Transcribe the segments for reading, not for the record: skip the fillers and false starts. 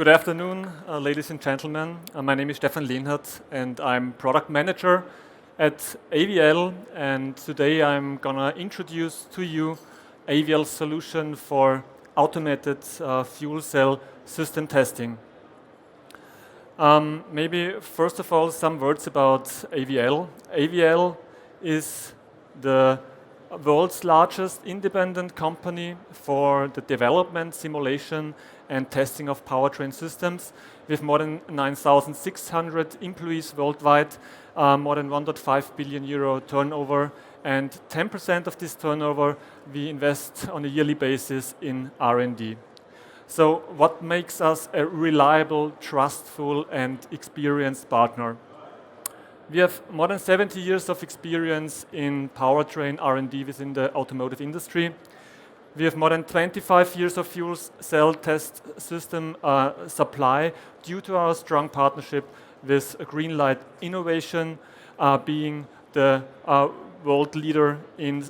Good afternoon, ladies and gentlemen. My name is Stephan Lenhart and I'm product manager at AVL, and today I'm gonna introduce to you AVL's solution for automated fuel cell system testing. Maybe first of all some words about AVL. AVL is the world's largest independent company for the development, simulation and testing of powertrain systems, with more than 9,600 employees worldwide, more than 1.5 billion euro turnover, and 10% of this turnover we invest on a yearly basis in R&D. So what makes us a reliable, trustful and experienced partner? We have more than 70 years of experience in powertrain R&D within the automotive industry. We have more than 25 years of fuel cell test system supply due to our strong partnership with Greenlight Innovation, being the world leader in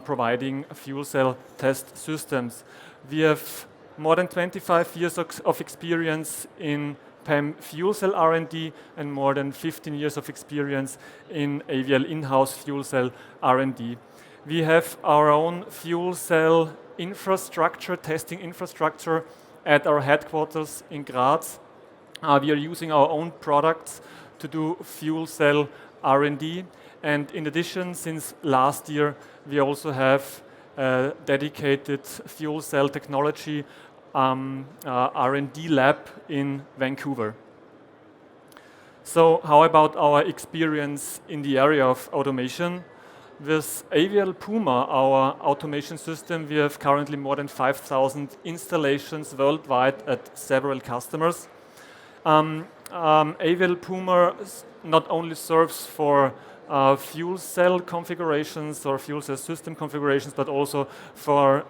providing fuel cell test systems. We have more than 25 years of experience in PEM fuel cell R&D and more than 15 years of experience in AVL in-house fuel cell R&D. We have our own fuel cell infrastructure, testing infrastructure at our headquarters in Graz. We are using our own products to do fuel cell R&D, and in addition, since last year, we also have a dedicated fuel cell technology R&D lab in Vancouver. So how about our experience in the area of automation? With AVL Puma, our automation system, we have currently more than 5,000 installations worldwide at several customers. AVL Puma not only serves for fuel cell configurations or fuel cell system configurations, but also for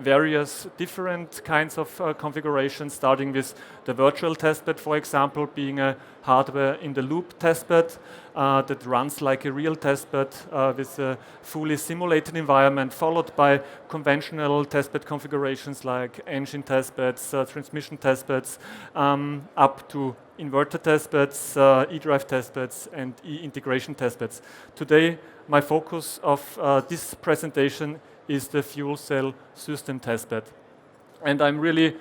various different kinds of configurations, starting with the virtual testbed, for example, being a hardware-in-the-loop testbed that runs like a real testbed with a fully simulated environment, followed by conventional testbed configurations like engine testbeds, transmission testbeds, up to inverter testbeds, e-drive testbeds, and e-integration testbeds. Today, my focus of this presentation is the fuel cell system testbed. And I'm really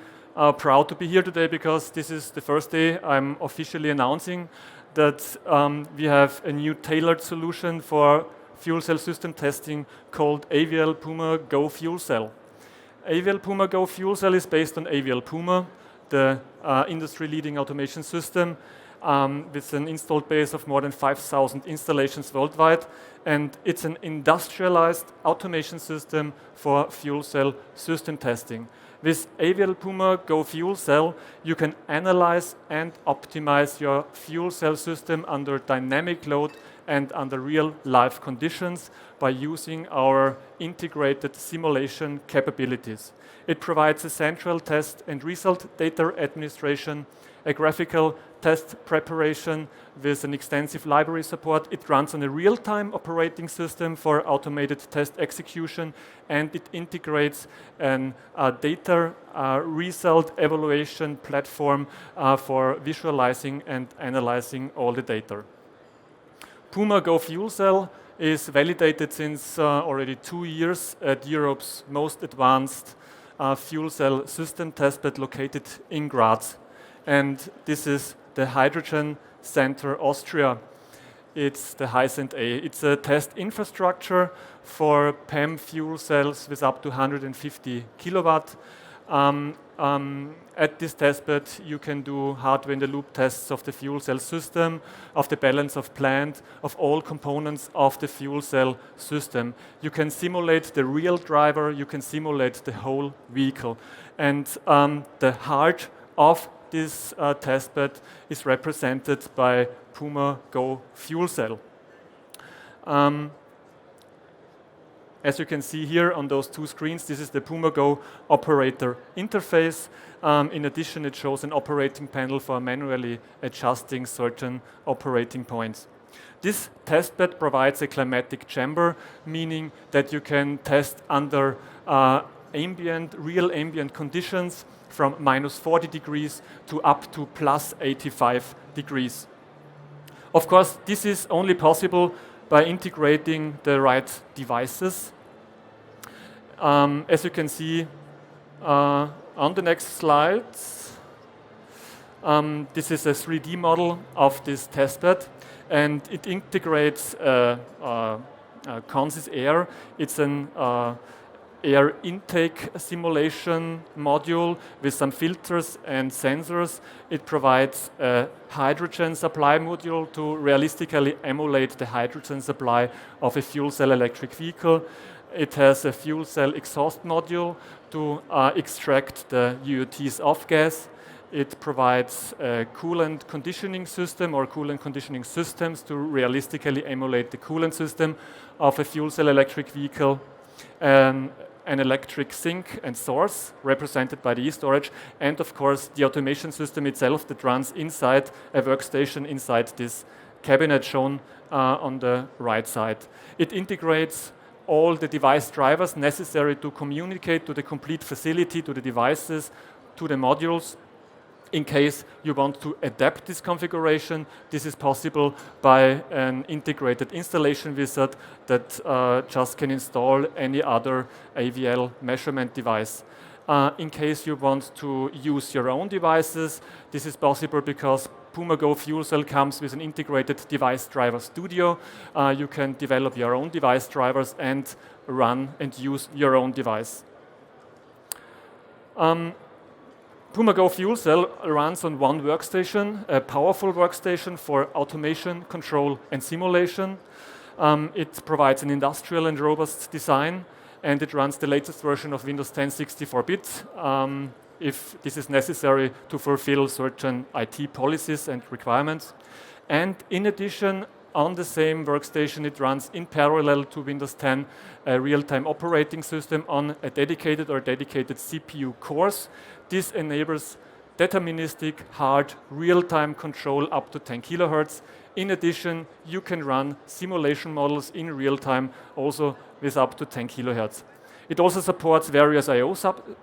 proud to be here today because this is the first day I'm officially announcing that we have a new tailored solution for fuel cell system testing called AVL Puma Go Fuel Cell. AVL Puma Go Fuel Cell is based on AVL Puma, the industry-leading automation system with an installed base of more than 5,000 installations worldwide, and it's an industrialized automation system for fuel cell system testing. With AVL Puma Go Fuel Cell, you can analyze and optimize your fuel cell system under dynamic load and under real-life conditions by using our integrated simulation capabilities. It provides a central test and result data administration, a graphical test preparation with an extensive library support. It runs on a real-time operating system for automated test execution, and it integrates a data result evaluation platform for visualizing and analyzing all the data. Puma Go Fuel Cell is validated since already 2 years at Europe's most advanced fuel cell system testbed located in Graz. And this is the Hydrogen Center Austria. It's the HyCent A. It's a test infrastructure for PEM fuel cells with up to 150 kilowatt. At this testbed, you can do hardware-in-the-loop tests of the fuel cell system, of the balance of plant, of all components of the fuel cell system. You can simulate the real driver, you can simulate the whole vehicle. And the heart of this testbed is represented by Puma Go Fuel Cell. As you can see here on those two screens, this is the Puma Go operator interface. In addition, it shows an operating panel for manually adjusting certain operating points. This testbed provides a climatic chamber, meaning that you can test under real ambient conditions from minus 40 degrees to up to plus 85 degrees. Of course, this is only possible by integrating the right devices. As you can see on the next slide, this is a 3D model of this testbed, and it integrates Consys Air. It's an air intake simulation module with some filters and sensors. It provides a hydrogen supply module to realistically emulate the hydrogen supply of a fuel cell electric vehicle. It has a fuel cell exhaust module to extract the UOTs off gas. It provides a coolant conditioning system or coolant conditioning systems to realistically emulate the coolant system of a fuel cell electric vehicle. An electric sink and source represented by the e-storage, and of course the automation system itself that runs inside a workstation inside this cabinet shown on the right side. It integrates all the device drivers necessary to communicate to the complete facility, to the devices, to the modules. In case you want to adapt this configuration, this is possible by an integrated installation wizard that just can install any other AVL measurement device. In case you want to use your own devices, this is possible because PumaGo Fuel Cell comes with an integrated device driver studio. You can develop your own device drivers and run and use your own device. PumaGo Fuel Cell runs on one workstation, a powerful workstation for automation, control, and simulation. It provides an industrial and robust design, and it runs the latest version of Windows 10 64-bit if this is necessary to fulfill certain IT policies and requirements. And in addition, on the same workstation, it runs in parallel to Windows 10 a real-time operating system on a dedicated CPU cores. This enables deterministic, hard, real-time control up to 10 kilohertz. In addition, you can run simulation models in real time also with up to 10 kilohertz. It also supports various I/O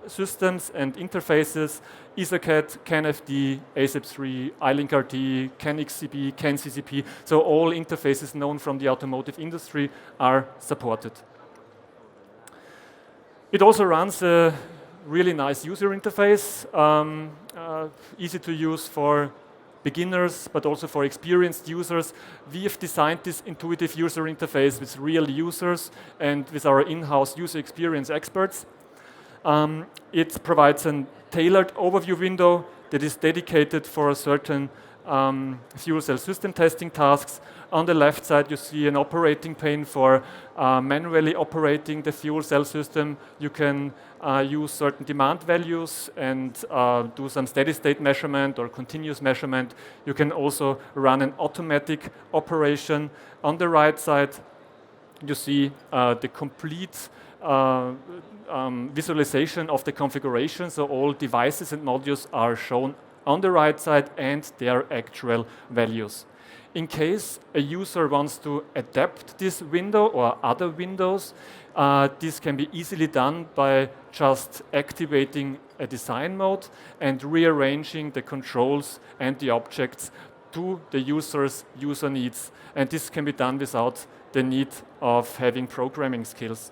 systems and interfaces, EtherCAT, CAN-FD, ASAP3, iLink-RT, CAN-XCP, CAN-CCP, so all interfaces known from the automotive industry are supported. It also runs a really nice user interface, easy to use for beginners, but also for experienced users. We have designed this intuitive user interface with real users and with our in-house user experience experts. It provides a tailored overview window that is dedicated for a certain fuel cell system testing tasks. On the left side, you see an operating pane for manually operating the fuel cell system. You can use certain demand values and do some steady state measurement or continuous measurement. You can also run an automatic operation. On the right side, you see the complete visualization of the configuration. So all devices and modules are shown on the right side and their actual values. In case a user wants to adapt this window or other windows, this can be easily done by just activating a design mode and rearranging the controls and the objects to the user's user needs. And this can be done without the need of having programming skills.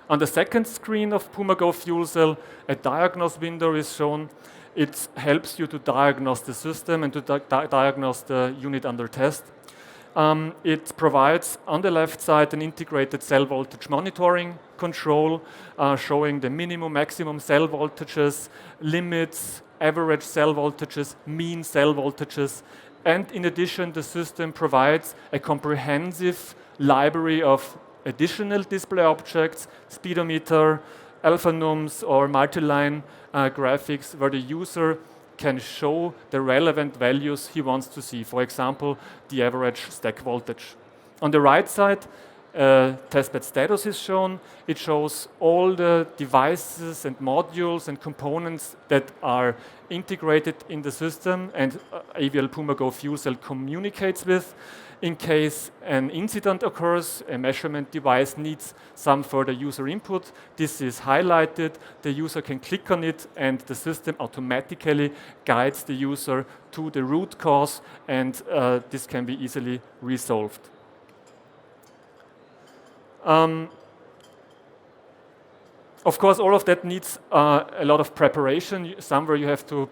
On the second screen of PumaGo Fuel Cell, a diagnose window is shown. It helps you to diagnose the system and to diagnose the unit under test. It provides, on the left side, an integrated cell voltage monitoring control, showing the minimum, maximum cell voltages, limits, average cell voltages, mean cell voltages. And in addition, the system provides a comprehensive library of additional display objects, speedometer, alphanums, or multi-line graphics where the user can show the relevant values he wants to see. For example, the average stack voltage. On the right side, testbed status is shown. It shows all the devices and modules and components that are integrated in the system and AVL Puma Go fuel cell communicates with. In case an incident occurs, a measurement device needs some further user input, this is highlighted, the user can click on it and the system automatically guides the user to the root cause, and this can be easily resolved. Of course, all of that needs a lot of preparation. Somewhere you have to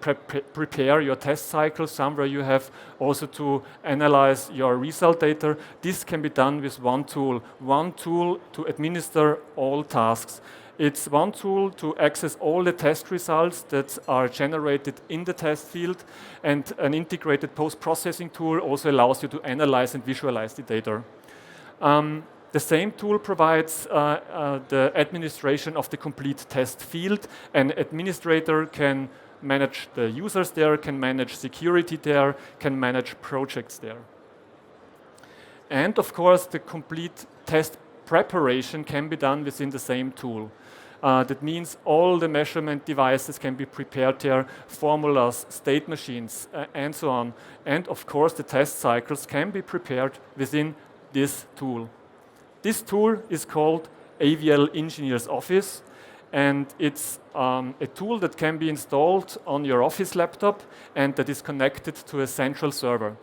prepare your test cycle. Somewhere you have also to analyze your result data. This can be done with one tool to administer all tasks. It's one tool to access all the test results that are generated in the test field, and an integrated post-processing tool also allows you to analyze and visualize the data. The same tool provides the administration of the complete test field. An administrator can manage the users there, can manage security there, can manage projects there. And of course, the complete test preparation can be done within the same tool. That means all the measurement devices can be prepared there, formulas, state machines, and so on. And of course, the test cycles can be prepared within this tool. This tool is called AVL Engineer's Office, and it's a tool that can be installed on your office laptop and that is connected to a central server.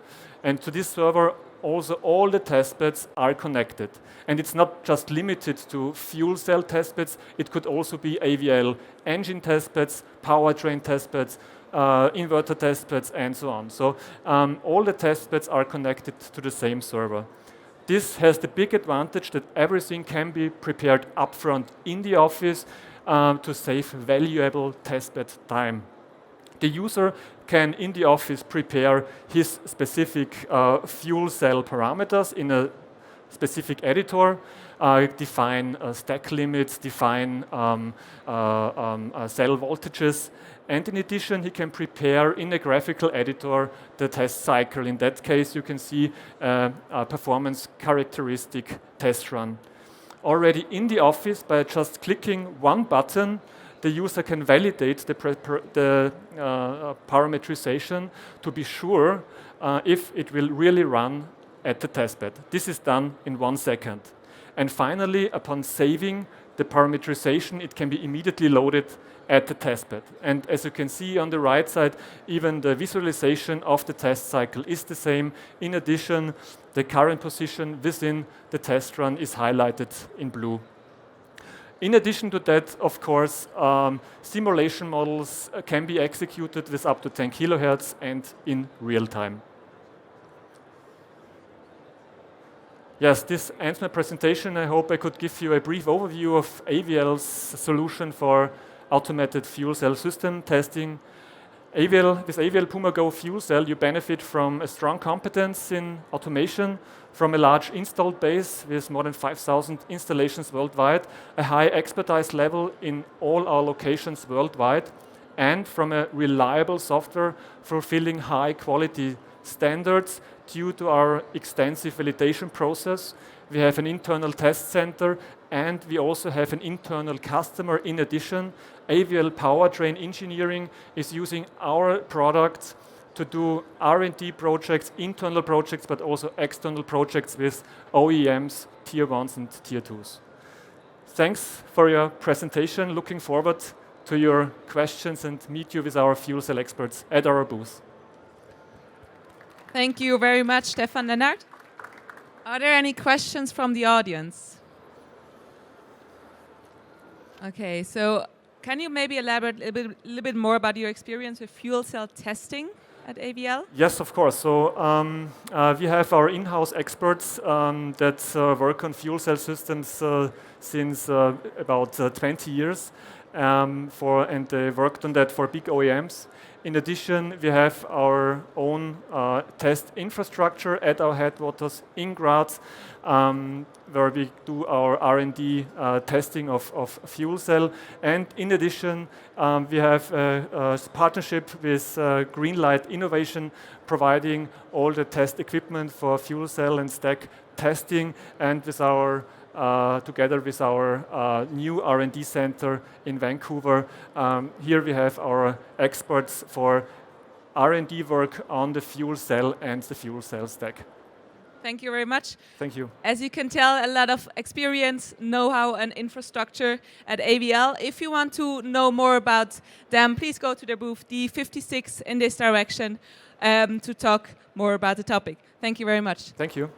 And to this server, also all the testbeds are connected. And it's not just limited to fuel cell testbeds, it could also be AVL engine testbeds, powertrain testbeds, inverter testbeds, and so on. So all the testbeds are connected to the same server. This has the big advantage that everything can be prepared upfront in the office to save valuable testbed time. The user can, in the office, prepare his specific fuel cell parameters in a specific editor, define stack limits, define cell voltages, and in addition, he can prepare in a graphical editor the test cycle. In that case, you can see a performance characteristic test run. Already in the office, by just clicking one button, the user can validate the parameterization to be sure if it will really run at the testbed. This is done in 1 second. And finally, upon saving the parameterization, it can be immediately loaded at the testbed. And as you can see on the right side, even the visualization of the test cycle is the same. In addition, the current position within the test run is highlighted in blue. In addition to that, of course, simulation models can be executed with up to 10 kilohertz and in real time. Yes, this ends my presentation. I hope I could give you a brief overview of AVL's solution for automated fuel cell system testing. With AVL Puma Go fuel cell, you benefit from a strong competence in automation, from a large installed base with more than 5,000 installations worldwide, a high expertise level in all our locations worldwide, and from a reliable software fulfilling high quality standards due to our extensive validation process. We have an internal test center, and we also have an internal customer. In addition, AVL Powertrain Engineering is using our products to do R&D projects, internal projects, but also external projects with OEMs, Tier 1s and Tier 2s. Thanks for your presentation. Looking forward to your questions and meet you with our fuel cell experts at our booth. Thank you very much, Stephan. Lenhart. Are there any questions from the audience? Okay, so can you maybe elaborate a little bit more about your experience with fuel cell testing at AVL? Yes, of course. So we have our in-house experts that work on fuel cell systems since about 20 years, and they worked on that for big OEMs. In addition, we have our own test infrastructure at our headquarters in Graz, where we do our R&D testing of fuel cell. And in addition, we have a partnership with Greenlight Innovation, providing all the test equipment for fuel cell and stack testing, and with our together with our new R&D center in Vancouver. Here we have our experts for R&D work on the fuel cell and the fuel cell stack. Thank you very much. Thank you. As you can tell, a lot of experience, know-how, and infrastructure at AVL. If you want to know more about them, please go to their booth, D56, in this direction, to talk more about the topic. Thank you very much. Thank you.